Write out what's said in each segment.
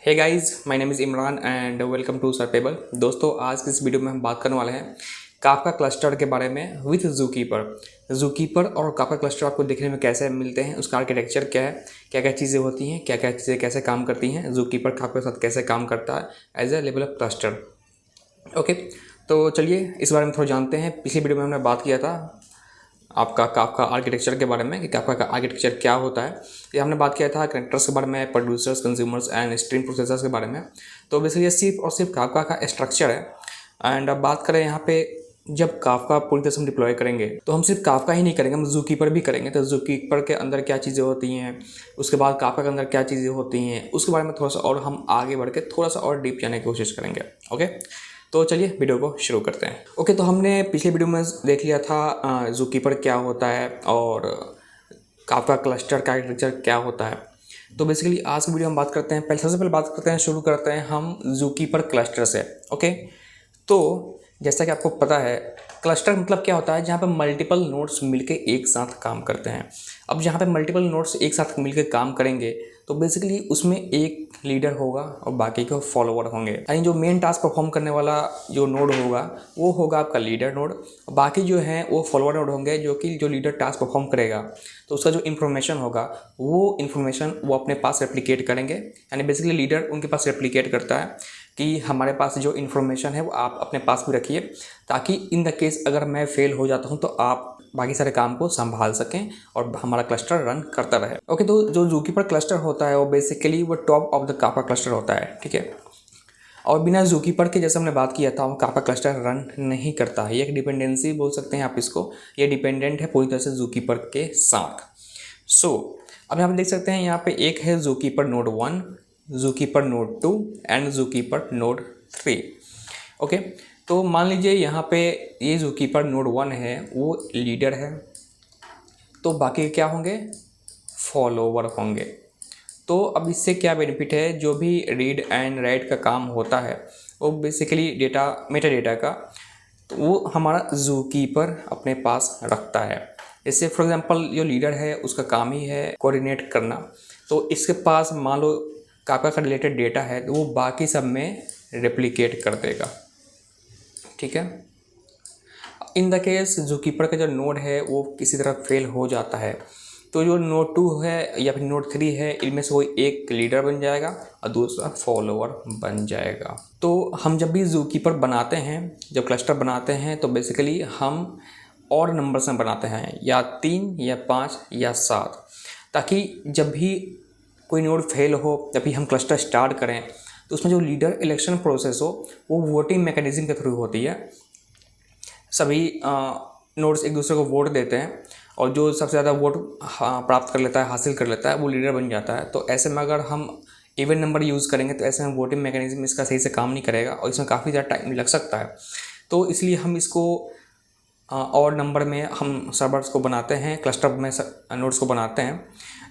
Hey guys, my name is Imran and welcome to surpable. दोस्तों, आज की इस वीडियो में हम बात करने वाले हैं काफका क्लस्टर के बारे में विथ ज़ूकीपर और काफका क्लस्टर आपको देखने में कैसे मिलते हैं, उसका आर्किटेक्चर क्या है, क्या क्या चीज़ें होती हैं, क्या क्या चीज़ें कैसे काम करती हैं, ज़ूकीपर काफका के साथ कैसे काम करता है as a level of cluster. Okay, तो चलिए इस बारे में थोड़ा जानते हैं। पिछली वीडियो में हमने बात किया था आपका काफका आर्किटेक्चर के बारे में कि काफका का आर्किटेक्चर क्या होता है। ये हमने बात किया था कनेक्टर्स के बारे में, producers, consumers and stream processors के बारे में। तो बेसिकली ये सिर्फ और सिर्फ काफका का स्ट्रक्चर है। एंड अब बात करें यहाँ पे, जब काफका पूरी तरह से हम डिप्लॉय करेंगे तो हम सिर्फ काफका ही नहीं करेंगे, हम ज़ूकीपर भी करेंगे। तो ज़ूकीपर के अंदर क्या चीज़ें होती हैं, उसके बाद काफका के अंदर क्या चीज़ें होती हैं, उसके बारे में थोड़ा सा और हम आगे बढ़ के थोड़ा सा और डीप जाने की कोशिश करेंगे। ओके, तो चलिए वीडियो को शुरू करते हैं। ओके, तो हमने पिछले वीडियो में देख लिया था ज़ूकीपर क्या होता है और काफका क्लस्टर का आर्किटेक्चर क्या होता है। तो बेसिकली आज की वीडियो हम बात करते हैं, सबसे पहले बात करते हैं, शुरू करते हैं हम ज़ूकीपर क्लस्टर से। ओके, तो जैसा कि आपको पता है क्लस्टर मतलब क्या होता है, जहाँ पे मल्टीपल नोड्स मिलके एक साथ काम करते हैं। अब जहाँ पे मल्टीपल नोड्स एक साथ मिलके काम करेंगे तो बेसिकली उसमें एक लीडर होगा और बाकी के फॉलोवर होंगे। यानी जो मेन टास्क परफॉर्म करने वाला जो नोड होगा वो होगा आपका लीडर नोड, बाकी जो है वो फॉलोवर नोड होंगे, जो कि जो लीडर टास्क परफॉर्म करेगा तो उसका जो इन्फॉर्मेशन होगा वो इन्फॉर्मेशन वो अपने पास रेप्लिकेट करेंगे। यानी बेसिकली लीडर उनके पास रेप्लिकेट करता है कि हमारे पास जो इन्फॉर्मेशन है वो आप अपने पास भी रखिए, ताकि इन द केस अगर मैं फेल हो जाता हूँ तो आप बाकी सारे काम को संभाल सकें और हमारा क्लस्टर रन करता रहे। ओके, तो जो ज़ूकीपर क्लस्टर होता है वो बेसिकली वो top of the Kafka cluster होता है, ठीक है। और बिना ज़ूकीपर के, जैसे हमने बात किया था, वो काफका क्लस्टर रन नहीं करता है। ये एक डिपेंडेंसी बोल सकते हैं आप इसको, ये डिपेंडेंट है पूरी तरह से ज़ूकीपर के साथ। अब यहाँ पे देख सकते हैं, यहाँ पे एक है zookeeper node 1, zookeeper node 2 and zookeeper node 3। Okay, तो मान लीजिए यहाँ पे ये ज़ूकीपर नोड 1 है वो लीडर है, तो बाकी क्या होंगे, फॉलोवर होंगे। तो अब इससे क्या बेनिफिट है, जो भी रीड एंड राइट का काम होता है वो बेसिकली मेटा डेटा का, तो वो हमारा ज़ूकीपर अपने पास रखता है। जैसे फॉर एग्जांपल जो लीडर है उसका काम ही है कोऑर्डिनेट करना, तो इसके पास मान लो काफका का रिलेटेड डेटा है तो वो बाकी सब में रेप्लिकेट कर देगा, ठीक है। इन द केस ज़ूकीपर का जो नोड है वो किसी तरह फेल हो जाता है तो जो नोड 2 है या फिर नोड 3 है, इनमें से कोई एक लीडर बन जाएगा और दूसरा फॉलोवर बन जाएगा। तो हम जब भी ज़ूकीपर बनाते हैं, जब क्लस्टर बनाते हैं, तो बेसिकली हम और नंबर्स में बनाते हैं, या 3 या 5 या 7, ताकि जब भी कोई नोड फेल हो, जब भी हम क्लस्टर स्टार्ट करें तो उसमें जो लीडर इलेक्शन प्रोसेस हो वो वोटिंग मैकेनिज्म के थ्रू होती है। सभी नोड्स एक दूसरे को वोट देते हैं और जो सबसे ज़्यादा वोट प्राप्त कर लेता है, हासिल कर लेता है, वो लीडर बन जाता है। तो ऐसे में अगर हम इवन नंबर यूज़ करेंगे तो ऐसे में वोटिंग मैकेनिज्म इसका सही से काम नहीं करेगा और इसमें काफ़ी ज़्यादा टाइम लग सकता है। तो इसलिए हम इसको और नंबर में हम सर्वर्स को बनाते हैं, क्लस्टर में नोड्स को बनाते हैं,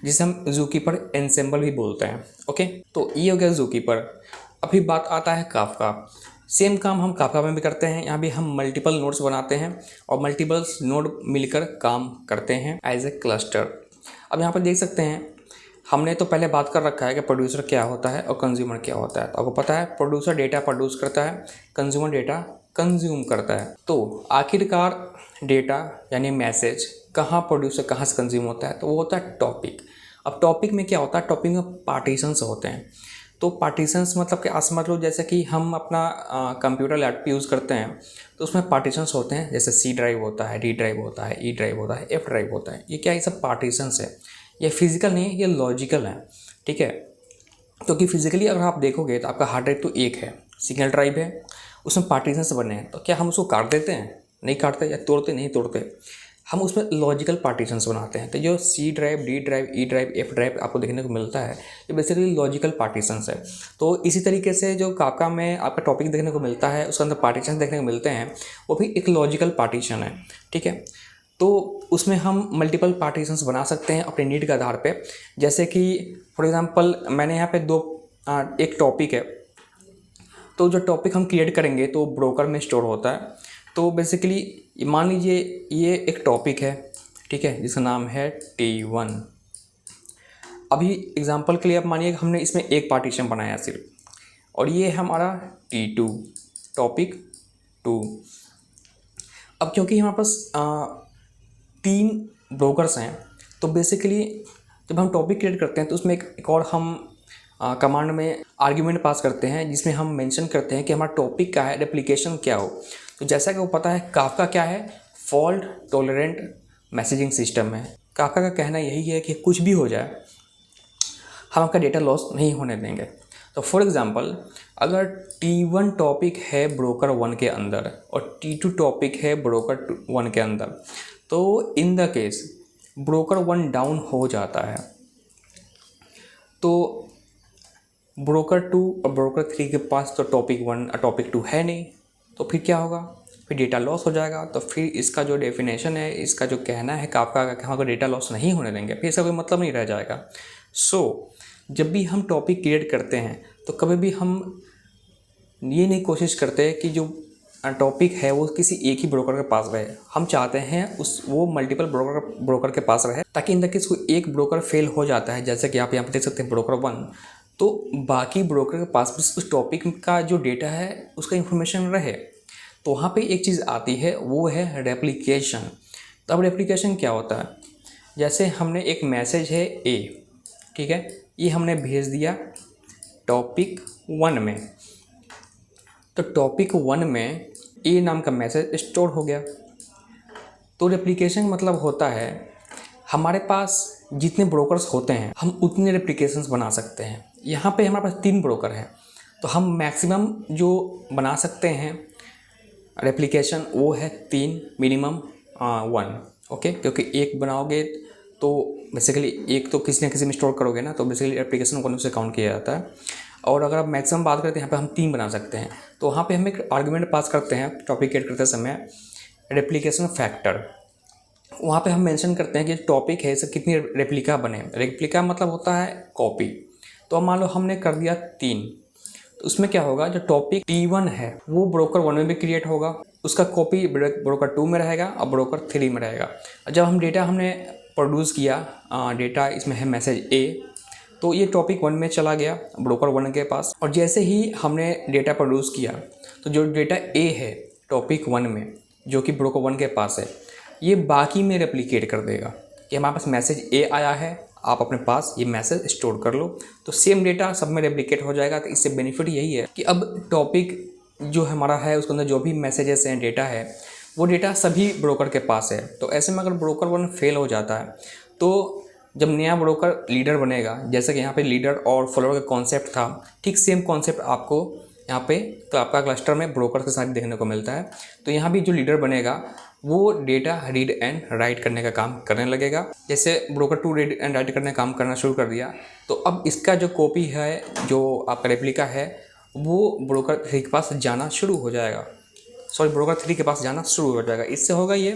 जिसे हम ज़ूकीपर एनसेम्बल भी बोलते हैं। ओके, तो ये हो गया ज़ूकीपर। अभी बात आता है काफका। सेम काम हम काफका में भी करते हैं, यहाँ भी हम मल्टीपल नोड्स बनाते हैं और मल्टीपल नोड मिलकर काम करते हैं एज ए क्लस्टर। अब यहाँ पर देख सकते हैं, हमने तो पहले बात कर रखा है कि प्रोड्यूसर क्या होता है और कंज्यूमर क्या होता है। तो आपको पता है प्रोड्यूसर डेटा प्रोड्यूस करता है, कंज्यूमर डेटा कंज्यूम करता है। तो आखिरकार डेटा यानी मैसेज कहाँ प्रोड्यूसर कहाँ से कंज्यूम होता है, तो वो होता है टॉपिक। अब टॉपिक में क्या होता है, टॉपिक में पार्टीशंस होते हैं। तो पार्टीशंस मतलब कि समझ लो जैसे कि हम अपना कंप्यूटर लैपटॉप यूज़ करते हैं तो उसमें पार्टीशंस होते हैं, जैसे सी ड्राइव होता है, डी ड्राइव होता है, ई ड्राइव होता है, एफ ड्राइव होता है। ये क्या, ये सब पार्टीशंस है। ये फिजिकल नहीं है, ये लॉजिकल है, ठीक है। क्योंकि फिजिकली अगर आप देखोगे तो आपका हार्ड ड्राइव तो एक है, सिंगल ड्राइव है, उसमें पार्टीशंस बने हैं। तो क्या हम उसको काट देते हैं? नहीं काटते, या तोड़ते नहीं तोड़ते, हम उसमें लॉजिकल पार्टीशंस बनाते हैं। तो जो C drive, D drive, E drive, F drive आपको देखने को मिलता है, ये बेसिकली लॉजिकल पार्टीशंस है। तो इसी तरीके से जो काफका में आपका टॉपिक देखने को मिलता है, उसके अंदर पार्टीशंस देखने को मिलते हैं, वो भी एक लॉजिकल पार्टीशन है, ठीक है। तो उसमें हम मल्टीपल पार्टीशंस बना सकते हैं अपने नीड के आधार पे। जैसे कि फॉर एग्जांपल मैंने यहाँ पे एक टॉपिक है, तो जो टॉपिक हम क्रिएट करेंगे तो ब्रोकर में स्टोर होता है। तो बेसिकली मान लीजिए ये एक टॉपिक है, ठीक है, जिसका नाम है T1। अभी एग्जांपल के लिए आप मानिए कि हमने इसमें एक पार्टीशन बनाया सिर्फ, और ये है हमारा T2 टॉपिक 2। अब क्योंकि हमारे पास 3 ब्रोकर्स हैं, तो बेसिकली जब हम टॉपिक क्रिएट करते हैं तो उसमें एक और हम कमांड में आर्ग्यूमेंट पास करते हैं, जिसमें हम मेंशन करते हैं कि हमारा टॉपिक क्या है, रेप्लिकेशन क्या हो। तो जैसा कि वो पता है, काफका क्या है, फॉल्ट टॉलरेंट मैसेजिंग सिस्टम है। काफका का कहना यही है कि कुछ भी हो जाए हम आपका डेटा लॉस नहीं होने देंगे। तो फॉर एग्जांपल, अगर T1 टॉपिक है ब्रोकर 1 के अंदर और T2 टॉपिक है ब्रोकर 1 के अंदर, तो in the case broker 1 down हो जाता है, तो ब्रोकर 2 और ब्रोकर 3 के पास तो टॉपिक 1 और टॉपिक 2 है नहीं, तो फिर क्या होगा, फिर डेटा लॉस हो जाएगा। तो फिर इसका जो डेफिनेशन है, इसका जो कहना है काफका का, हम डेटा लॉस नहीं होने देंगे, फिर इसका कोई मतलब नहीं रह जाएगा। सो जब भी हम टॉपिक क्रिएट करते हैं तो कभी भी हम ये नहीं कोशिश करते कि जो टॉपिक है वो किसी एक ही ब्रोकर के पास रहे। हम चाहते हैं वो मल्टीपल ब्रोकर के पास रहे, ताकि इन द केस कोई एक ब्रोकर फेल हो जाता है, जैसे कि आप यहाँ पे देख सकते हैं ब्रोकर 1, तो बाकी ब्रोकर के पास भी उस टॉपिक का जो डेटा है उसका इन्फॉर्मेशन रहे। तो वहाँ पे एक चीज़ आती है, वो है रेप्लिकेशन। तो अब रेप्लिकेशन क्या होता है, जैसे हमने एक मैसेज है A, ठीक है, ये हमने भेज दिया टॉपिक 1 में, तो टॉपिक 1 में A नाम का मैसेज स्टोर हो गया। तो रेप्लिकेशन मतलब होता है हमारे पास जितने ब्रोकर्स होते हैं हम उतने रेप्लिकेशंस बना सकते हैं। यहाँ पे हमारे पास 3 ब्रोकर हैं, तो हम मैक्सिमम जो बना सकते हैं रेप्लिकेशन वो है 3, मिनिमम 1। ओके, क्योंकि एक बनाओगे तो बेसिकली एक तो किसी न किसी में स्टोर करोगे ना, तो बेसिकली एप्लीकेशन 1 से काउंट किया जाता है। और अगर आप मैक्सिमम बात करते हैं, यहाँ पे हम 3 बना सकते हैं। तो वहाँ पे हम एक आर्गुमेंट पास करते हैं टॉपिक क्रिएट करते समय, रेप्लिकेशन फैक्टर। वहाँ पे हम मेंशन करते हैं कि टॉपिक है, इससे कितनी रेप्लिका बने। रेप्लिका मतलब होता है कॉपी। तो अब मान लो हमने कर दिया 3, तो उसमें क्या होगा, जो टॉपिक T1 है वो ब्रोकर 1 में भी क्रिएट होगा, उसका कॉपी ब्रोकर 2 में रहेगा और ब्रोकर 3 में रहेगा। जब हम डेटा हमने प्रोड्यूस किया, डेटा इसमें है मैसेज A, तो ये टॉपिक 1 में चला गया ब्रोकर 1 के पास। और जैसे ही हमने डेटा प्रोड्यूस किया, तो जो डेटा A है टॉपिक 1 में जो कि ब्रोकर 1 के पास है, ये बाकी में रेप्लिकेट कर देगा कि हमारे पास मैसेज A आया है, आप अपने पास ये मैसेज स्टोर कर लो। तो सेम डेटा सब में रेप्लिकेट हो जाएगा। तो इससे बेनिफिट यही है कि अब टॉपिक जो हमारा है उसके अंदर जो भी मैसेजेस हैं, डेटा है, वो डेटा सभी ब्रोकर के पास है। तो ऐसे में अगर ब्रोकर 1 फेल हो जाता है, तो जब नया ब्रोकर लीडर बनेगा, जैसे कि यहाँ पे लीडर और फॉलोअर का कॉन्सेप्ट था, ठीक सेम कॉन्सेप्ट आपको यहाँ पे तो आपका क्लस्टर में ब्रोकर के साथ देखने को मिलता है। तो यहाँ भी जो लीडर बनेगा वो डेटा रीड एंड राइट करने का काम करने लगेगा। जैसे ब्रोकर 2 रीड एंड राइट करने का काम करना शुरू कर दिया, तो अब इसका जो कॉपी है, जो आपका रेप्लिका है, वो ब्रोकर 3 के पास जाना शुरू हो जाएगा। ब्रोकर 3 के पास जाना शुरू हो जाएगा। इससे होगा ये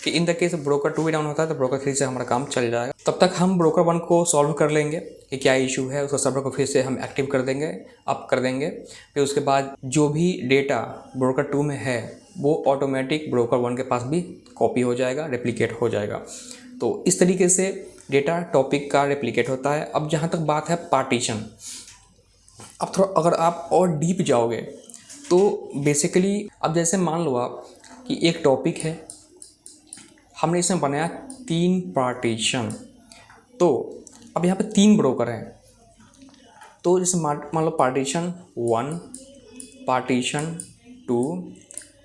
कि इन द केस ब्रोकर 2 भी डाउन होता है तो ब्रोकर 3 से हमारा काम चल जाएगा। तब तक हम ब्रोकर 1 को सॉल्व कर लेंगे कि क्या इशू है, उसका सर्वर को फिर से हम एक्टिव कर देंगे, अप कर देंगे। फिर उसके बाद जो भी डेटा ब्रोकर 2 में है वो ऑटोमेटिक ब्रोकर 1 के पास भी कॉपी हो जाएगा, रेप्लिकेट हो जाएगा। तो इस तरीके से डेटा टॉपिक का रेप्लिकेट होता है। अब जहाँ तक बात है पार्टीशन, अब थोड़ा अगर आप और डीप जाओगे तो बेसिकली अब जैसे मान लो आप कि एक टॉपिक है, हमने इसमें बनाया 3 पार्टीशन। तो अब यहाँ पे 3 ब्रोकर हैं, तो जैसे मान लो पार्टीशन 1, पार्टीशन 2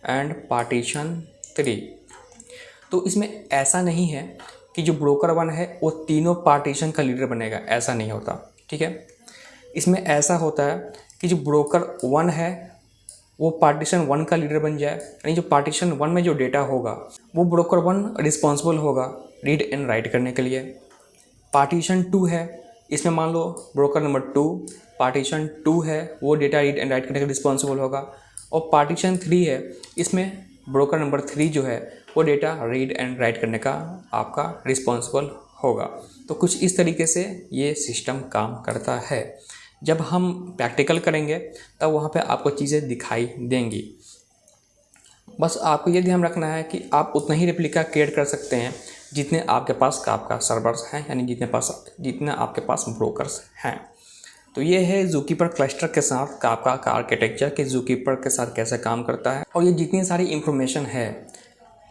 एंड पार्टीशन 3। तो इसमें ऐसा नहीं है कि जो ब्रोकर 1 है वो तीनों पार्टीशन का लीडर बनेगा, ऐसा नहीं होता, ठीक है। इसमें ऐसा होता है कि जो ब्रोकर 1 है वो पार्टीशन 1 का लीडर बन जाए, यानी जो पार्टीशन 1 में जो डेटा होगा वो ब्रोकर 1 रिस्पॉन्सिबल होगा रीड एंड राइट करने के लिए। पार्टीशन 2 है, इसमें मान लो ब्रोकर नंबर 2 पार्टीशन 2 है, वो डेटा रीड एंड राइट करने के रिस्पॉन्सिबल होगा। और पार्टीशन 3 है, इसमें ब्रोकर नंबर 3 जो है वो डेटा रीड एंड राइट करने का आपका रिस्पॉन्सिबल होगा। तो कुछ इस तरीके से ये सिस्टम काम करता है। जब हम प्रैक्टिकल करेंगे तब वहाँ पे आपको चीज़ें दिखाई देंगी। बस आपको ये ध्यान रखना है कि आप उतना ही रेप्लिका क्रिएट कर सकते हैं जितने आपके पास काफका सर्वर्स हैं, यानी जितने आपके पास ब्रोकर्स हैं। तो ये है ज़ूकीपर क्लस्टर के साथ काफका का आर्किटेक्चर कि ज़ूकीपर के साथ कैसे काम करता है। और ये जितनी सारी इंफॉर्मेशन है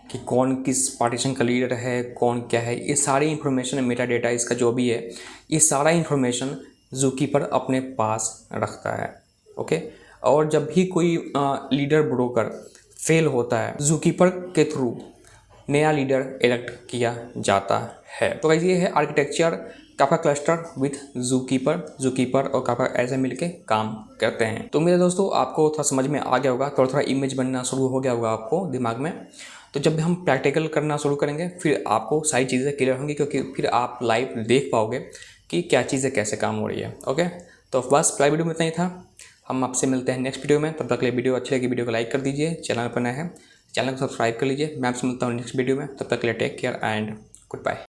कि कौन किस पार्टीशन का लीडर है, कौन क्या है, ये सारी इंफॉर्मेशन, मेटा डेटा इसका जो भी है, ये सारा इंफॉर्मेशन ज़ूकीपर अपने पास रखता है। ओके। और जब भी कोई लीडर ब्रोकर फेल होता है, ज़ूकीपर के थ्रू नया लीडर इलेक्ट किया जाता है। तो गाइस ये है architecture Kafka cluster with zookeeper और काफका ऐसे मिलके काम करते हैं। तो मेरे दोस्तों आपको थोड़ा समझ में आ गया होगा, थोड़ा थोड़ा इमेज बनना शुरू हो गया होगा आपको दिमाग में। तो जब हम प्रैक्टिकल करना शुरू करेंगे फिर आपको सारी चीज़ें क्लियर होंगी, क्योंकि फिर आप लाइव देख पाओगे कि क्या चीज़ें कैसे काम हो रही है। ओके, तो बस पहला वीडियो में इतना ही था। हम आपसे मिलते हैं नेक्स्ट वीडियो में। तब तक के लिए वीडियो अच्छी लगी वीडियो को लाइक कर दीजिए, चैनल पर नए हैं चैनल को सब्सक्राइब कर लीजिए। मैं आपसे मिलता हूँ नेक्स्ट वीडियो में। तब तक के लिए take care and good bye.